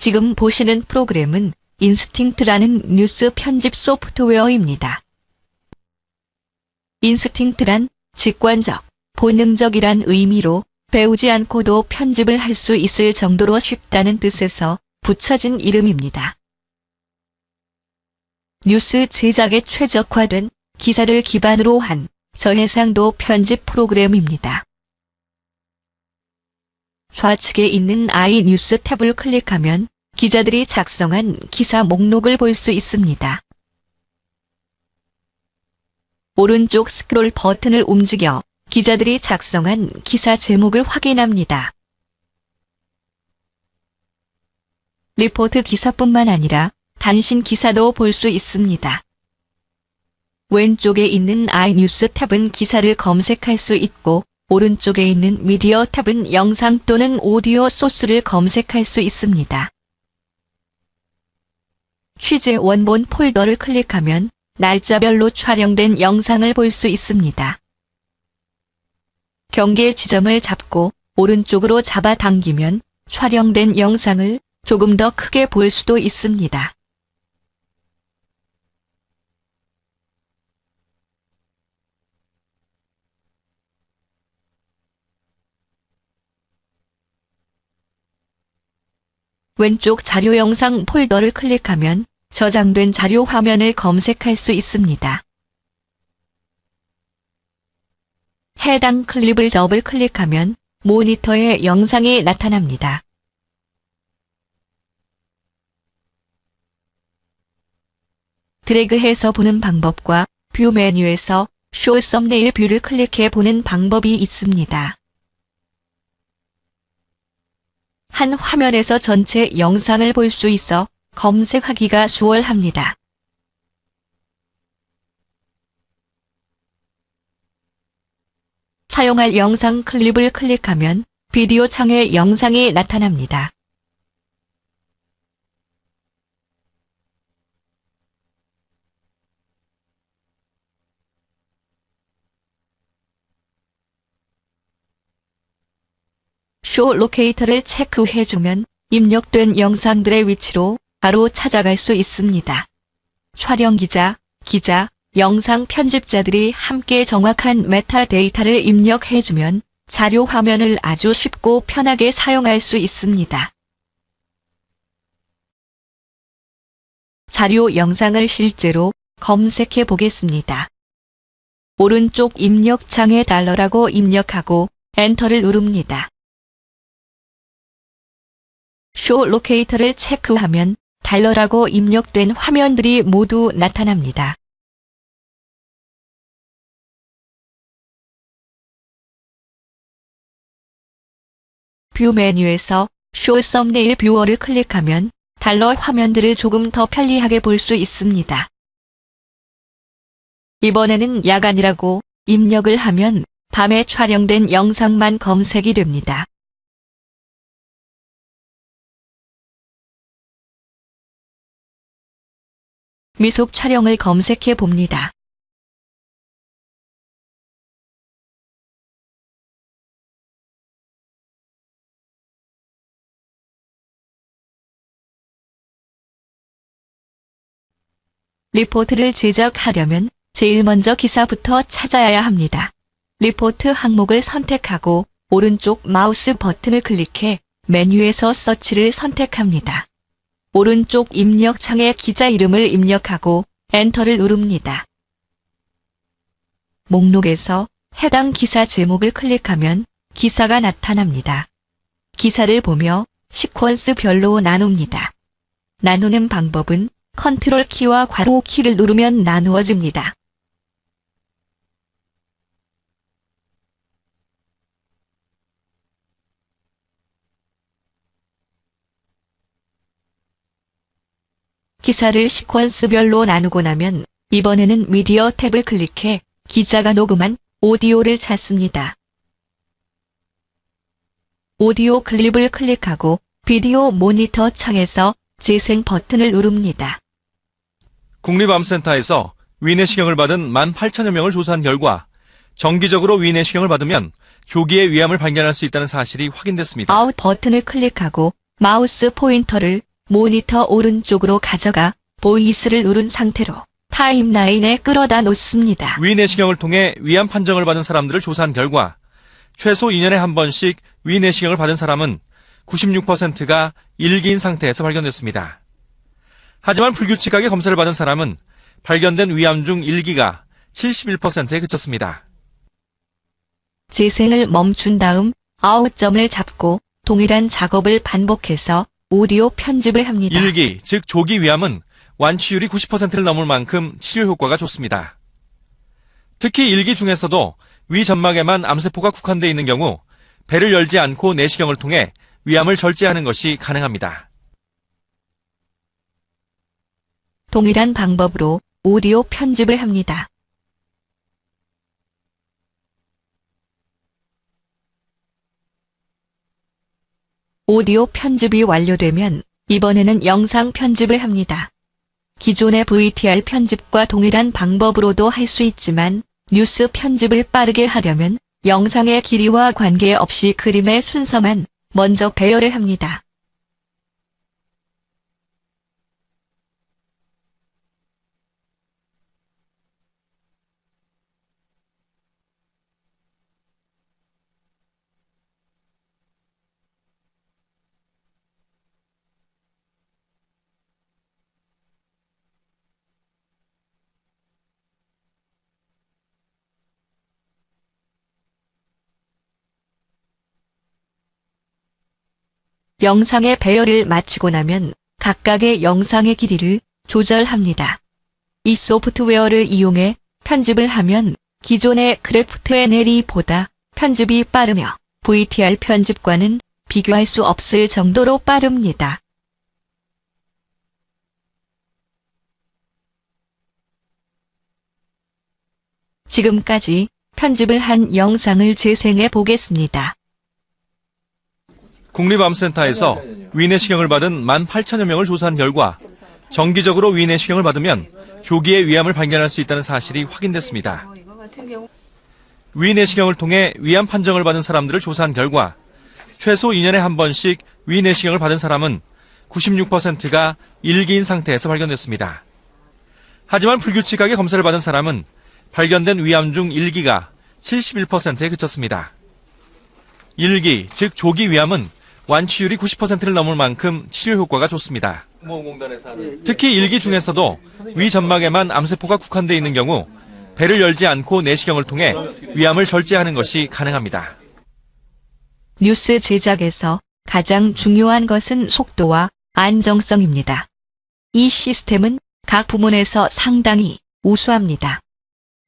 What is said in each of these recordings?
지금 보시는 프로그램은 인스팅트라는 뉴스 편집 소프트웨어입니다. 인스팅트란 직관적, 본능적이란 의미로 배우지 않고도 편집을 할 수 있을 정도로 쉽다는 뜻에서 붙여진 이름입니다. 뉴스 제작에 최적화된 기사를 기반으로 한 저해상도 편집 프로그램입니다. 좌측에 있는 iNews 탭을 클릭하면 기자들이 작성한 기사 목록을 볼 수 있습니다. 오른쪽 스크롤 버튼을 움직여 기자들이 작성한 기사 제목을 확인합니다. 리포트 기사뿐만 아니라 단신 기사도 볼 수 있습니다. 왼쪽에 있는 iNews 탭은 기사를 검색할 수 있고 오른쪽에 있는 미디어 탭은 영상 또는 오디오 소스를 검색할 수 있습니다. 취재 원본 폴더를 클릭하면 날짜별로 촬영된 영상을 볼 수 있습니다. 경계 지점을 잡고 오른쪽으로 잡아당기면 촬영된 영상을 조금 더 크게 볼 수도 있습니다. 왼쪽 자료 영상 폴더를 클릭하면 저장된 자료 화면을 검색할 수 있습니다. 해당 클립을 더블 클릭하면 모니터에 영상이 나타납니다. 드래그해서 보는 방법과 뷰 메뉴에서 쇼 썸네일 뷰를 클릭해 보는 방법이 있습니다. 한 화면에서 전체 영상을 볼 수 있어 검색하기가 수월합니다. 사용할 영상 클립을 클릭하면 비디오 창에 영상이 나타납니다. 쇼 로케이터를 체크해주면 입력된 영상들의 위치로 바로 찾아갈 수 있습니다. 촬영 기자, 영상 편집자들이 함께 정확한 메타데이터를 입력해주면 자료 화면을 아주 쉽고 편하게 사용할 수 있습니다. 자료 영상을 실제로 검색해 보겠습니다. 오른쪽 입력창에 달러라고 입력하고 엔터를 누릅니다. 쇼 로케이터를 체크하면 달러라고 입력된 화면들이 모두 나타납니다. 뷰 메뉴에서 쇼 썸네일 뷰어를 클릭하면 달러 화면들을 조금 더 편리하게 볼 수 있습니다. 이번에는 야간이라고 입력을 하면 밤에 촬영된 영상만 검색이 됩니다. 미속 촬영을 검색해 봅니다. 리포트를 제작하려면 제일 먼저 기사부터 찾아야 합니다. 리포트 항목을 선택하고 오른쪽 마우스 버튼을 클릭해 메뉴에서 서치를 선택합니다. 오른쪽 입력창에 기자 이름을 입력하고 엔터를 누릅니다. 목록에서 해당 기사 제목을 클릭하면 기사가 나타납니다. 기사를 보며 시퀀스별로 나눕니다. 나누는 방법은 컨트롤 키와 괄호 키를 누르면 나누어집니다. 기사를 시퀀스별로 나누고 나면 이번에는 미디어 탭을 클릭해 기자가 녹음한 오디오를 찾습니다. 오디오 클립을 클릭하고 비디오 모니터 창에서 재생 버튼을 누릅니다. 국립암센터에서 위내시경을 받은 18,000여 명을 조사한 결과 정기적으로 위내시경을 받으면 조기에 위암을 발견할 수 있다는 사실이 확인됐습니다. 아웃 버튼을 클릭하고 마우스 포인터를 모니터 오른쪽으로 가져가 보이스를 누른 상태로 타임라인에 끌어다 놓습니다. 위내시경을 통해 위암 판정을 받은 사람들을 조사한 결과 최소 2년에 한 번씩 위내시경을 받은 사람은 96%가 1기인 상태에서 발견됐습니다. 하지만 불규칙하게 검사를 받은 사람은 발견된 위암 중 1기가 71%에 그쳤습니다. 재생을 멈춘 다음 아웃점을 잡고 동일한 작업을 반복해서 오디오 편집을 합니다. 1기, 즉 조기 위암은 완치율이 90%를 넘을 만큼 치료 효과가 좋습니다. 특히 1기 중에서도 위 점막에만 암세포가 국한되어 있는 경우 배를 열지 않고 내시경을 통해 위암을 절제하는 것이 가능합니다. 동일한 방법으로 오디오 편집을 합니다. 오디오 편집이 완료되면 이번에는 영상 편집을 합니다. 기존의 VTR 편집과 동일한 방법으로도 할 수 있지만 뉴스 편집을 빠르게 하려면 영상의 길이와 관계없이 그림의 순서만 먼저 배열을 합니다. 영상의 배열을 마치고 나면 각각의 영상의 길이를 조절합니다. 이 소프트웨어를 이용해 편집을 하면 기존의 크래프트 NLE보다 편집이 빠르며 VTR 편집과는 비교할 수 없을 정도로 빠릅니다. 지금까지 편집을 한 영상을 재생해 보겠습니다. 국립암센터에서 위내시경을 받은 18,000여 명을 조사한 결과 정기적으로 위내시경을 받으면 조기에 위암을 발견할 수 있다는 사실이 확인됐습니다. 위내시경을 통해 위암 판정을 받은 사람들을 조사한 결과 최소 2년에 한 번씩 위내시경을 받은 사람은 96%가 1기인 상태에서 발견됐습니다. 하지만 불규칙하게 검사를 받은 사람은 발견된 위암 중 1기가 71%에 그쳤습니다. 1기, 즉 조기 위암은 완치율이 90%를 넘을 만큼 치료 효과가 좋습니다. 특히 1기 중에서도 위 점막에만 암세포가 국한되어 있는 경우 배를 열지 않고 내시경을 통해 위암을 절제하는 것이 가능합니다. 뉴스 제작에서 가장 중요한 것은 속도와 안정성입니다. 이 시스템은 각 부문에서 상당히 우수합니다.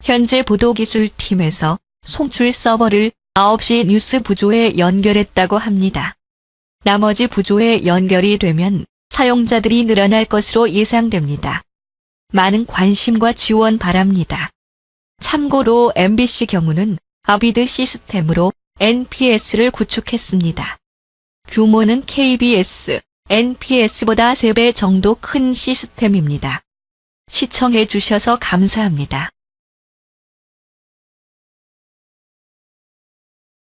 현재 보도기술팀에서 송출 서버를 9시 뉴스 부조에 연결했다고 합니다. 나머지 부조에 연결이 되면 사용자들이 늘어날 것으로 예상됩니다. 많은 관심과 지원 바랍니다. 참고로 MBC 경우는 아비드 시스템으로 NPS를 구축했습니다. 규모는 KBS, NPS보다 3배 정도 큰 시스템입니다. 시청해 주셔서 감사합니다.